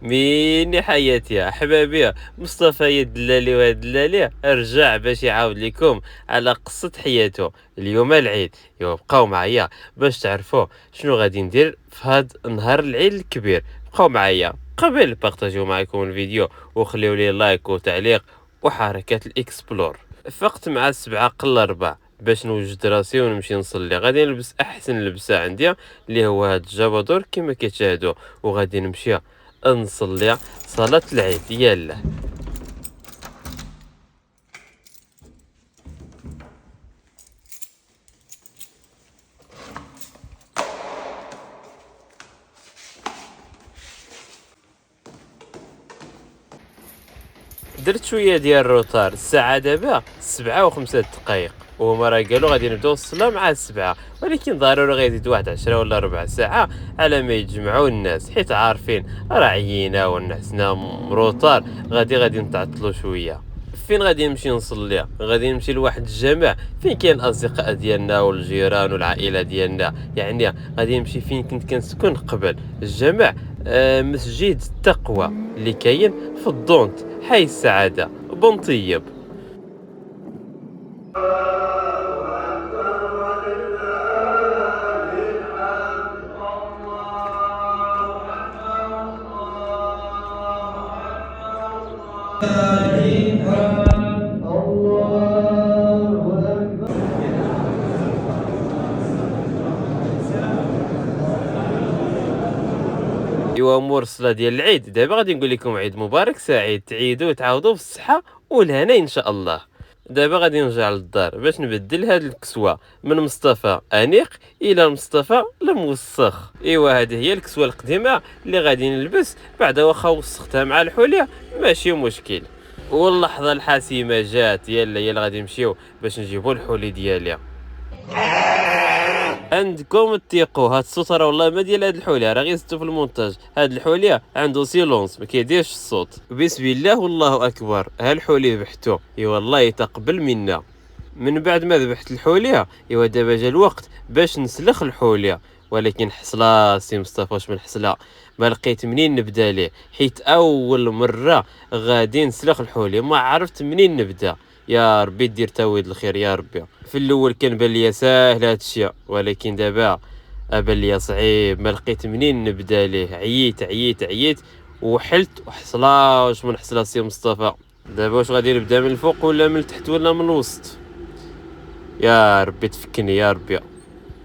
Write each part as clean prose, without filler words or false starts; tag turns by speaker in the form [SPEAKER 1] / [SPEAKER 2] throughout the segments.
[SPEAKER 1] ميني حياتي يا أحبابي، مصطفى يا دلالي ويا دلالي رجع باش يعاود لكم على قصة حياته. اليوم العيد، بقاو معايا باش تعرفوا شنو غادي ندير في هاد نهار العيد الكبير. بقاو معايا قبل بارطاجيو معكم الفيديو وخليو لي لايك وتعليق وحركة الاكسبلور. فقت مع 7 قل 4 باش نوجد راسي ونمشي نصلي. غادي نلبس احسن لبسه عندي اللي هو هاد الجبادور كما كتشاهدوا، وغادي نمشي نصلي صلاة العيد. يلا درت شوية ديال الروتار. الساعة دابا 7 و5 دقايق، وهما راه قالوا غادي نبداو الصلاة مع 7، ولكن ضروري غيزيد واحد 10 ولا ربع ساعة على ما يتجمعوا الناس، حيت عارفين راه عيينا ونعسنا مروتار، غادي نتعطلوا شوية. فين غادي نمشي نصلي؟ غادي نمشي لواحد الجامع فين كاين الاصدقاء ديالنا والجيران والعائله ديالنا، يعني غادي نمشي فين كنت كنسكن قبل الجامع. مسجد التقوى اللي كاين في الدونت، حي السعاده، بن طيب. ايوا مور الصلاه ديال العيد دابا غادي نقول لكم عيد مبارك سعيد، تعيدوا وتعاودوا بالصحه والهنا ان شاء الله. دابا غادي نرجع للدار باش نبدل هاد الكسوه من مصطفى انيق الى مصطفى الموسخ. ايوا هذه هي الكسوه القديمه اللي غادي نلبس بعد، واخا وسختها مع الحوليه ماشي مشكل. واللحظه الحاسمه جات، يلا غادي نمشيو باش نجيبو الحولي ديالي. عندكم تيقوا هاد الصوت راه والله ما ديال هاد الحوليه، راه غير زدتو في المونتاج. هاد الحوليه عنده سيلونس ما كيديرش الصوت. بسم الله والله اكبر، ها الحوليه بحتو اي والله يتقبل منا. من بعد ما ذبحت الحوليه ايوا دابا جا الوقت باش نسلخ الحوليه، ولكن حصله سي مصطفى واش من حصله، ما لقيت منين نبدا ليه، حيت اول مره غادي نسلخ الحوليه ما عرفت منين نبدا. يا ربي دير تاويد الخير يا ربي. في الاول كان بان ليا ساهل هاد الشيء، ولكن دابا بان ليا صعيب، ما لقيت منين نبدا ليه. عييت وحلت وحصله واش من حصله سي مصطفى. دابا واش غادي نبدا من الفوق ولا من التحت ولا من الوسط؟ يا ربي تفكني يا ربي.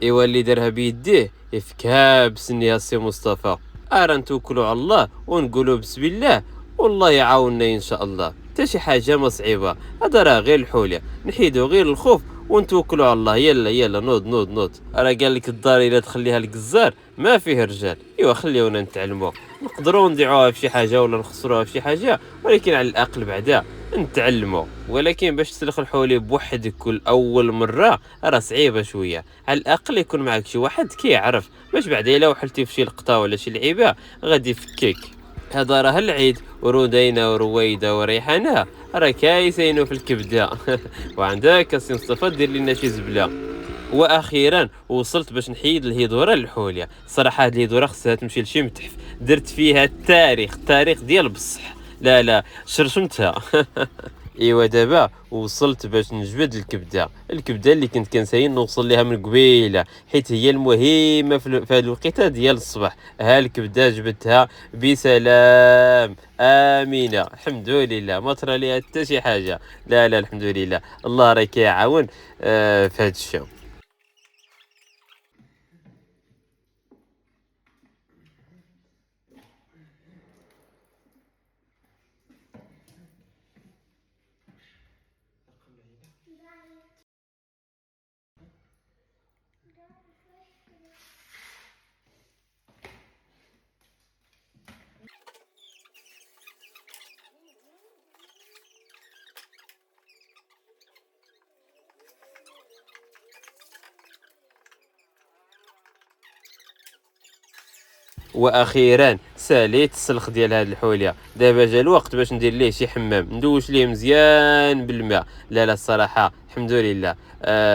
[SPEAKER 1] ايوا اللي دارها بيديه يفكها بسني سي مصطفى. ارا نتوكلوا على الله ونقولوا بسم الله، والله يعاوننا ان شاء الله. حتى شي حاجه ما صعيبه، هذا راه غير الحوليه، نحيدوا غير الخوف ونتوكلوا على الله. يلا نوض. راه قال لك الدار الا تخليها الجزار ما فيه رجال. ايوا خليونا نتعلموا، نقدروا نضيعوها في شي حاجه ولا نخسروها في شي حاجه، ولكن على الاقل بعدا نتعلموا. ولكن باش تسلخ الحولي بوحدك كل اول مره راه صعيبه شويه، على الاقل يكون معك شي واحد كيعرف، باش بعدا الا وحلتي في شي لقطه ولا شي لعيبه غادي يفكك. هذا راه العيد، ورودينا ورويده وريحانه راه كايسينو في الكبده. وعندك السي مصطفى دير لنا شي زبله. واخيرا وصلت باش نحيد الهيدوره للحوليه. صراحه هاد الهيدوره خصها تمشي لشي متحف، درت فيها التاريخ ديال بصح، لا شرشمتها. ايوا دابا وصلت باش نجبد الكبده اللي كنت كنساين نوصل ليها من قبيله، حيت هي المهمه في هذه الوقيته ديال الصباح. ها الكبده جبدتها بسلام امينه، الحمد لله ما طرا ليها حتى شي حاجه. لا الحمد لله، الله راه كيعاون في هذا الشيء. واخيرا ساليت السلخ ديال هاد الحوليه. دابا جا الوقت باش ندير ليه شي حمام، ندوش ليه مزيان بالماء. لا الصراحه الحمد لله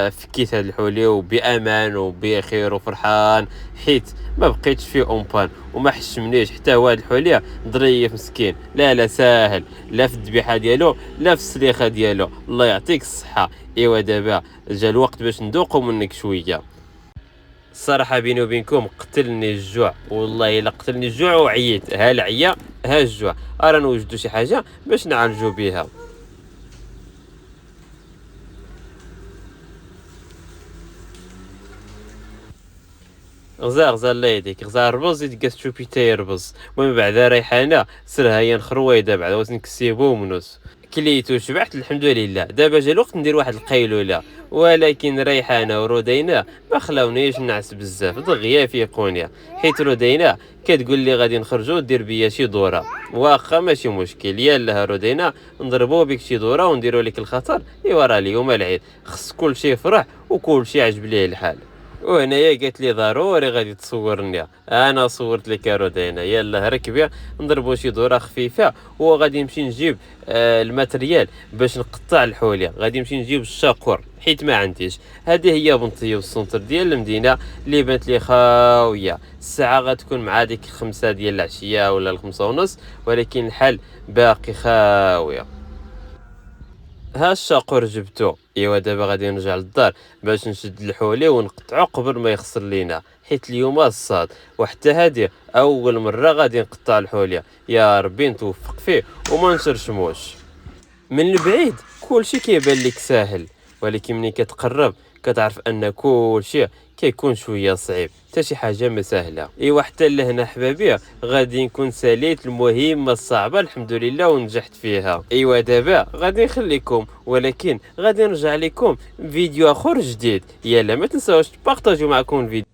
[SPEAKER 1] فكيت هاد الحوليه وبامان وبخير وفرحان، حيت ما بقيتش فيه اونبان وما حشمنيش حتى هو. هاد الحوليه ظريف مسكين، لا ساهل، لا في الذبيحه ديالو لا في السليخه ديالو. الله يعطيك الصحه. ايوا دابا جا الوقت باش ندوقو منك شويه. الصراحه بيني وبينكم قتلني الجوع، والله الا قتلني الجوع وعييت. ها العيا ها الجوع، راه نوجدوا شي حاجه باش نعالجوا بها. غزا الله يهديك، غزا الربز يتقاس تشوبي تا يربز. ومن بعد ريحانه سرها هي خرويده بعد واش نكسيبو ومنوس. كليت وشبعت الحمد لله. دابا جا الوقت ندير واحد القيلوله، ولكن ريحانه ورودينه ما خلاونيش نعس بزاف دغيا في قونيا. حيت رودينه كتقول لي غادي نخرجوا دير بيا شي دوره، واخا ماشي مشكل. يلا رودينه نضربوا بك شي دوره ونديروا لك الخطر. ايوا راه اليوم العيد، خص كلشي يفرح وكلشي عجب ليه الحال. وهنايا قالت لي ضروري غادي تصورني. انا صورت لك يا رودينا. يلا ركبي نضربوا شي دوره خفيفه، وغادي نمشي نجيب الماتريال باش نقطع الحوليه. غادي نمشي نجيب الشاكور حيت ما عنديش. هذه هي بنطيه والسنتر ديال المدينه اللي بانت لي خاويه. الساعه غتكون مع ديك 5 ديال العشيه ولا 5:30، ولكن الحال باقي خاويه. ها الشاقور جبتو. ايوا دابا غادي نرجع للدار باش نشد الحولي ونقطعو قبل ما يخسر لينا، حيت اليوم الصاد. وحتى هادي اول مره غادي نقطع الحوليه. يا ربي نتوفق فيه وما نشرشموش. من البعيد كلشي كيبان لك ساهل، ولكن ملي كتقرب كتعرف ان كلشي كيكون شويه صعيب، حتى شي حاجه ما سهله. ايوا حتى لهنا حبابي غادي نكون ساليت المهمه الصعبه الحمد لله ونجحت فيها. ايوا دابا غادي نخليكم، ولكن غادي نرجع لكم فيديو اخر جديد. يلا ما تنساوش تبارطاجيو معكم الفيديو.